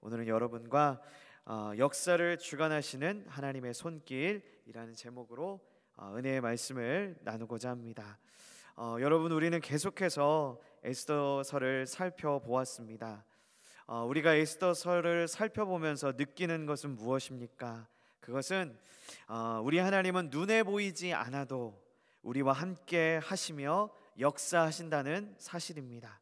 오늘은 여러분과 역사를 주관하시는 하나님의 손길이라는 제목으로 은혜의 말씀을 나누고자 합니다. 여러분, 우리는 계속해서 에스더서를 살펴보았습니다. 우리가 에스더서를 살펴보면서 느끼는 것은 무엇입니까? 그것은 우리 하나님은 눈에 보이지 않아도 우리와 함께 하시며 역사하신다는 사실입니다.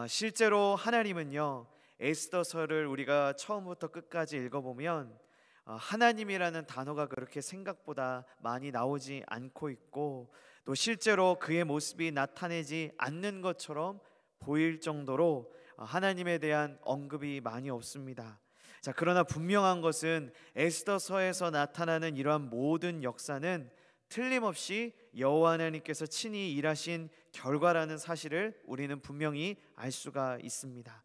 실제로 하나님은요, 에스더서를 우리가 처음부터 끝까지 읽어보면 하나님이라는 단어가 그렇게 생각보다 많이 나오지 않고 있고, 또 실제로 그의 모습이 나타내지 않는 것처럼 보일 정도로 하나님에 대한 언급이 많이 없습니다. 자, 그러나 분명한 것은 에스더서에서 나타나는 이러한 모든 역사는 틀림없이 여호와 하나님께서 친히 일하신 결과라는 사실을 우리는 분명히 알 수가 있습니다.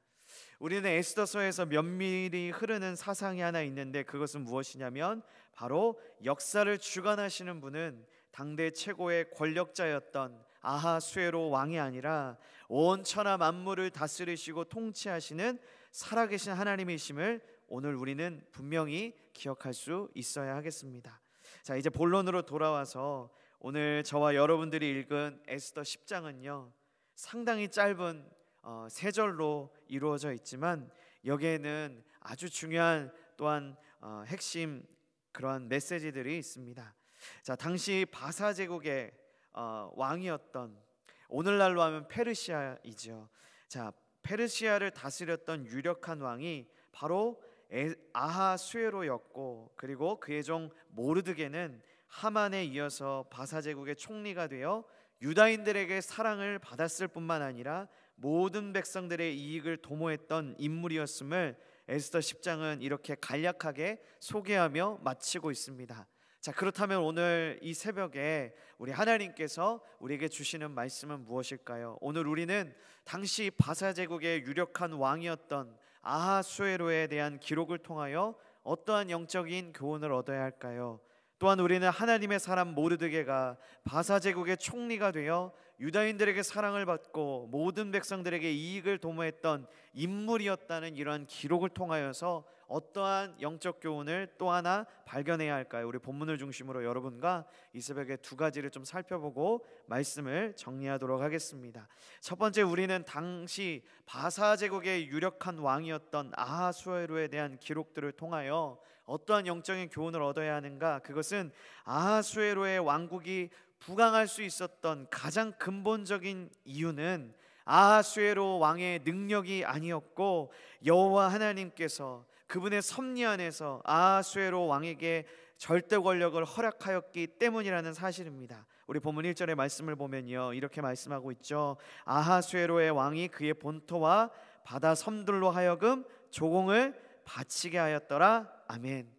우리는 에스더서에서 면밀히 흐르는 사상이 하나 있는데, 그것은 무엇이냐면 바로 역사를 주관하시는 분은 당대 최고의 권력자였던 아하수에로 왕이 아니라 온 천하 만물을 다스리시고 통치하시는 살아계신 하나님이심을 오늘 우리는 분명히 기억할 수 있어야 하겠습니다. 자, 이제 본론으로 돌아와서 오늘 저와 여러분들이 읽은 에스더 10장은요 상당히 짧은 세 절로 이루어져 있지만, 여기에는 아주 중요한 또한 핵심 그러한 메시지들이 있습니다. 자, 당시 바사 제국의 왕이었던, 오늘날로 하면 페르시아이죠. 자, 페르시아를 다스렸던 유력한 왕이 바로 아하수에로였고, 그리고 그의 종 모르드게는 하만에 이어서 바사 제국의 총리가 되어 유다인들에게 사랑을 받았을 뿐만 아니라 모든 백성들의 이익을 도모했던 인물이었음을 에스더 10장은 이렇게 간략하게 소개하며 마치고 있습니다. 자, 그렇다면 오늘 이 새벽에 우리 하나님께서 우리에게 주시는 말씀은 무엇일까요? 오늘 우리는 당시 바사 제국의 유력한 왕이었던 아하수에로에 대한 기록을 통하여 어떠한 영적인 교훈을 얻어야 할까요? 또한 우리는 하나님의 사람 모르드게가 바사 제국의 총리가 되어 유다인들에게 사랑을 받고 모든 백성들에게 이익을 도모했던 인물이었다는 이러한 기록을 통하여서 어떠한 영적 교훈을 또 하나 발견해야 할까요? 우리 본문을 중심으로 여러분과 이 새벽에 두 가지를 좀 살펴보고 말씀을 정리하도록 하겠습니다. 첫 번째, 우리는 당시 바사 제국의 유력한 왕이었던 아하수에로에 대한 기록들을 통하여 어떠한 영적인 교훈을 얻어야 하는가? 그것은 아하수에로의 왕국이 부강할 수 있었던 가장 근본적인 이유는 아하수에로 왕의 능력이 아니었고, 여호와 하나님께서 그분의 섭리 안에서 아하수에로 왕에게 절대 권력을 허락하였기 때문이라는 사실입니다. 우리 본문 1절의 말씀을 보면요, 이렇게 말씀하고 있죠. 아하수에로의 왕이 그의 본토와 바다 섬들로 하여금 조공을 바치게 하였더라. 아멘.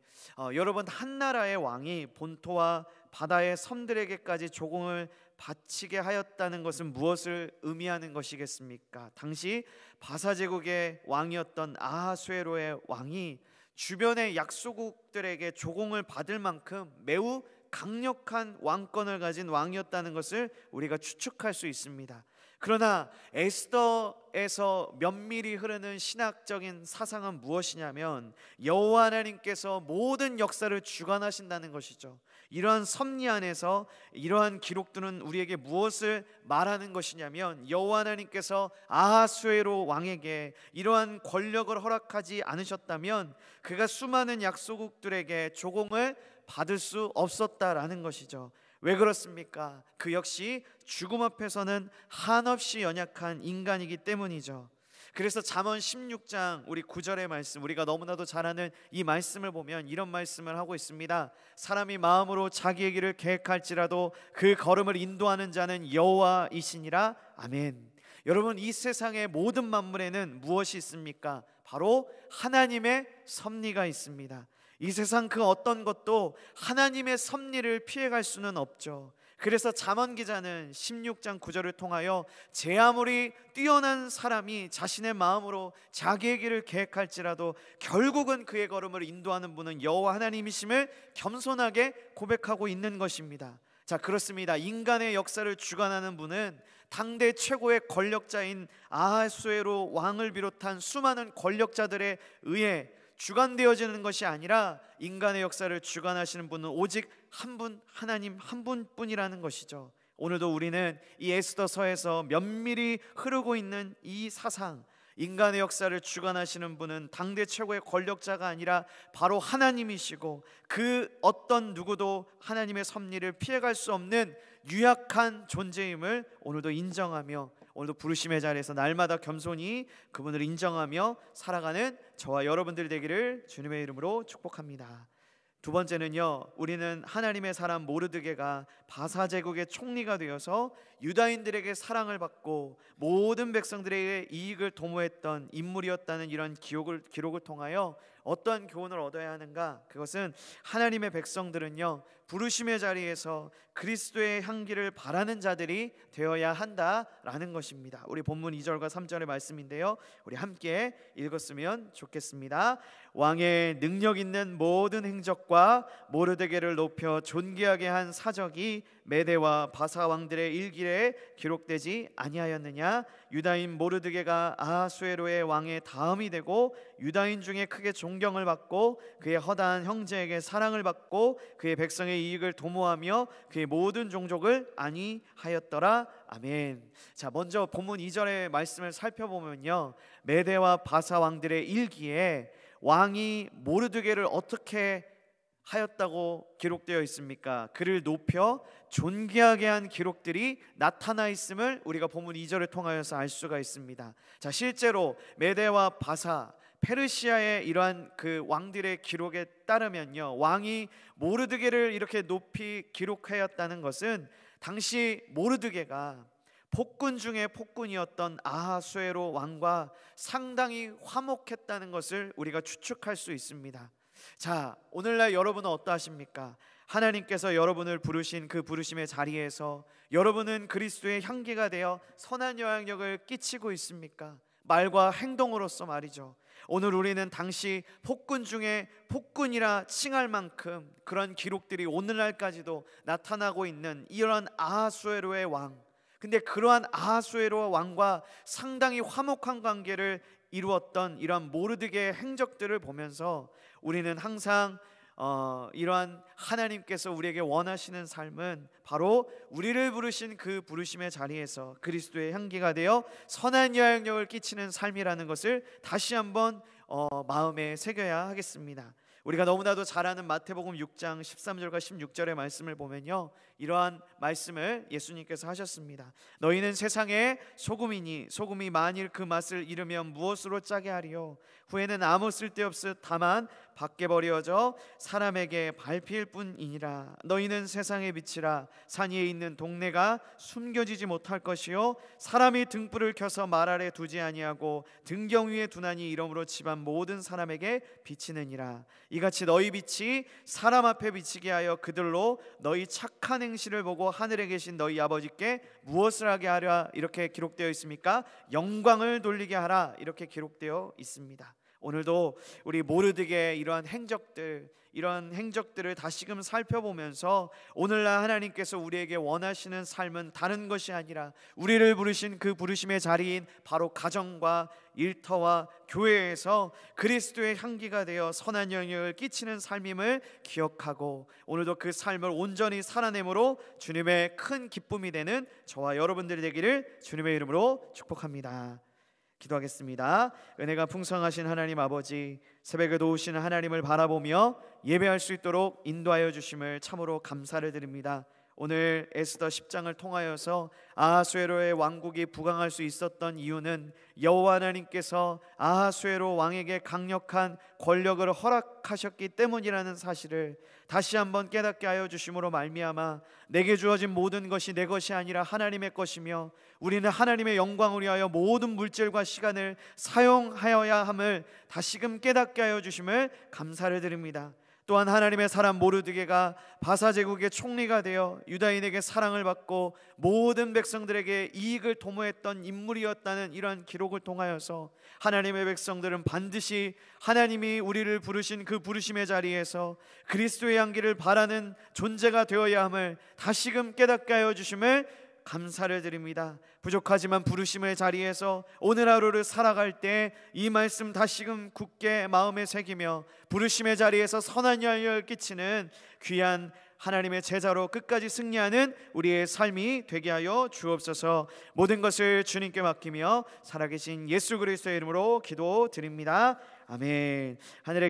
여러분, 한 나라의 왕이 본토와 바다의 섬들에게까지 조공을 바치게 하였다는 것은 무엇을 의미하는 것이겠습니까? 당시 바사 제국의 왕이었던 아하수에로의 왕이 주변의 약소국들에게 조공을 받을 만큼 매우 강력한 왕권을 가진 왕이었다는 것을 우리가 추측할 수 있습니다. 그러나 에스더에서 면밀히 흐르는 신학적인 사상은 무엇이냐면 여호와 하나님께서 모든 역사를 주관하신다는 것이죠. 이러한 섭리 안에서 이러한 기록들은 우리에게 무엇을 말하는 것이냐면, 여호와 하나님께서 아하수에로 왕에게 이러한 권력을 허락하지 않으셨다면 그가 수많은 약소국들에게 조공을 받을 수 없었다라는 것이죠. 왜 그렇습니까? 그 역시 죽음 앞에서는 한없이 연약한 인간이기 때문이죠. 그래서 잠언 16장 우리 9절의 말씀, 우리가 너무나도 잘 아는 이 말씀을 보면 이런 말씀을 하고 있습니다. 사람이 마음으로 자기의 길을 계획할지라도 그 걸음을 인도하는 자는 여호와이시니라. 아멘. 여러분, 이 세상의 모든 만물에는 무엇이 있습니까? 바로 하나님의 섭리가 있습니다. 이 세상 그 어떤 것도 하나님의 섭리를 피해갈 수는 없죠. 그래서 잠언 기자는 16장 9절을 통하여 제 아무리 뛰어난 사람이 자신의 마음으로 자기의 길을 계획할지라도 결국은 그의 걸음을 인도하는 분은 여호와 하나님이심을 겸손하게 고백하고 있는 것입니다. 자, 그렇습니다. 인간의 역사를 주관하는 분은 당대 최고의 권력자인 아하수에로 왕을 비롯한 수많은 권력자들에 의해 주관되어지는 것이 아니라 인간의 역사를 주관하시는 분은 오직 한 분, 하나님 한 분뿐이라는 것이죠. 오늘도 우리는 이 에스더서에서 면밀히 흐르고 있는 이 사상, 인간의 역사를 주관하시는 분은 당대 최고의 권력자가 아니라 바로 하나님이시고, 그 어떤 누구도 하나님의 섭리를 피해갈 수 없는 유약한 존재임을 오늘도 인정하며, 오늘도 부르심의 자리에서 날마다 겸손히 그분을 인정하며 살아가는 저와 여러분들 되기를 주님의 이름으로 축복합니다. 두 번째는요, 우리는 하나님의 사람 모르드게가 바사 제국의 총리가 되어서 유다인들에게 사랑을 받고 모든 백성들에게 이익을 도모했던 인물이었다는 이런 기록을 통하여 어떠한 교훈을 얻어야 하는가? 그것은 하나님의 백성들은요, 부르심의 자리에서 그리스도의 향기를 바라는 자들이 되어야 한다라는 것입니다. 우리 본문 2절과 3절의 말씀인데요, 우리 함께 읽었으면 좋겠습니다. 왕의 능력 있는 모든 행적과 모르드게를 높여 존귀하게 한 사적이 메대와 바사 왕들의 일기에 기록되지 아니하였느냐? 유다인 모르드게가 아하수에로의 왕의 다음이 되고 유다인 중에 크게 존경을 받고 그의 허다한 형제에게 사랑을 받고 그의 백성의 이익을 도모하며 그의 모든 종족을 안위하였더라. 아멘. 자, 먼저 본문 2절의 말씀을 살펴보면요, 메대와 바사 왕들의 일기에 왕이 모르드게를 어떻게 하였다고 기록되어 있습니까? 그를 높여 존귀하게 한 기록들이 나타나 있음을 우리가 본문 2절을 통하여서 알 수가 있습니다. 자, 실제로 메대와 바사, 페르시아의 이러한 그 왕들의 기록에 따르면요, 왕이 모르드게를 이렇게 높이 기록하였다는 것은 당시 모르드게가 폭군 중에 폭군이었던 아하수에로 왕과 상당히 화목했다는 것을 우리가 추측할 수 있습니다. 자, 오늘날 여러분은 어떠하십니까? 하나님께서 여러분을 부르신 그 부르심의 자리에서 여러분은 그리스도의 향기가 되어 선한 영향력을 끼치고 있습니까? 말과 행동으로서 말이죠. 오늘 우리는 당시 폭군 중에 폭군이라 칭할 만큼 그런 기록들이 오늘날까지도 나타나고 있는 이런 아하수에로의 왕, 근데 그러한 아하수에로 왕과 상당히 화목한 관계를 이루었던 이러한 모르드게의 행적들을 보면서 우리는 항상 이러한 하나님께서 우리에게 원하시는 삶은 바로 우리를 부르신 그 부르심의 자리에서 그리스도의 향기가 되어 선한 영향력을 끼치는 삶이라는 것을 다시 한번 마음에 새겨야 하겠습니다. 우리가 너무나도 잘 아는 마태복음 6장 13절과 16절의 말씀을 보면요, 이러한 말씀을 예수님께서 하셨습니다. 너희는 세상의 소금이니 소금이 만일 그 맛을 잃으면 무엇으로 짜게 하리요? 후에는 아무 쓸데없듯 다만 밖에 버려져 사람에게 밟힐 뿐이니라. 너희는 세상의 빛이라. 산 위에 있는 동네가 숨겨지지 못할 것이요, 사람이 등불을 켜서 말 아래 두지 아니하고 등경 위에 두나니 이러므로 집안 모든 사람에게 비치느니라. 이같이 너희 빛이 사람 앞에 비치게 하여 그들로 너희 착한 행실을 보고 하늘에 계신 너희 아버지께 무엇을 하게 하랴? 이렇게 기록되어 있습니까? 영광을 돌리게 하라. 이렇게 기록되어 있습니다. 오늘도 우리 모르드게의 이러한 행적들을 다시금 살펴보면서 오늘날 하나님께서 우리에게 원하시는 삶은 다른 것이 아니라 우리를 부르신 그 부르심의 자리인 바로 가정과 일터와 교회에서 그리스도의 향기가 되어 선한 영향을 끼치는 삶임을 기억하고 오늘도 그 삶을 온전히 살아내므로 주님의 큰 기쁨이 되는 저와 여러분들이 되기를 주님의 이름으로 축복합니다. 기도하겠습니다. 은혜가 풍성하신 하나님 아버지, 새벽에도 오시는 하나님을 바라보며 예배할 수 있도록 인도하여 주심을 참으로 감사를 드립니다. 오늘 에스더 10장을 통하여서 아하수에로의 왕국이 부강할 수 있었던 이유는 여호와 하나님께서 아하수에로 왕에게 강력한 권력을 허락하셨기 때문이라는 사실을 다시 한번 깨닫게 하여 주심으로 말미암아 내게 주어진 모든 것이 내 것이 아니라 하나님의 것이며 우리는 하나님의 영광을 위하여 모든 물질과 시간을 사용하여야 함을 다시금 깨닫게 하여 주심을 감사를 드립니다. 또한 하나님의 사람 모르드게가 바사 제국의 총리가 되어 유다인에게 사랑을 받고 모든 백성들에게 이익을 도모했던 인물이었다는 이러한 기록을 통하여서 하나님의 백성들은 반드시 하나님이 우리를 부르신 그 부르심의 자리에서 그리스도의 향기를 바라는 존재가 되어야 함을 다시금 깨닫게 하여 주심을 감사를 드립니다. 부족하지만 부르심의 자리에서 오늘 하루를 살아갈 때 이 말씀 다시금 굳게 마음에 새기며 부르심의 자리에서 선한 열매를 끼치는 귀한 하나님의 제자로 끝까지 승리하는 우리의 삶이 되게 하여 주옵소서. 모든 것을 주님께 맡기며 살아계신 예수 그리스도의 이름으로 기도드립니다. 아멘. 하늘의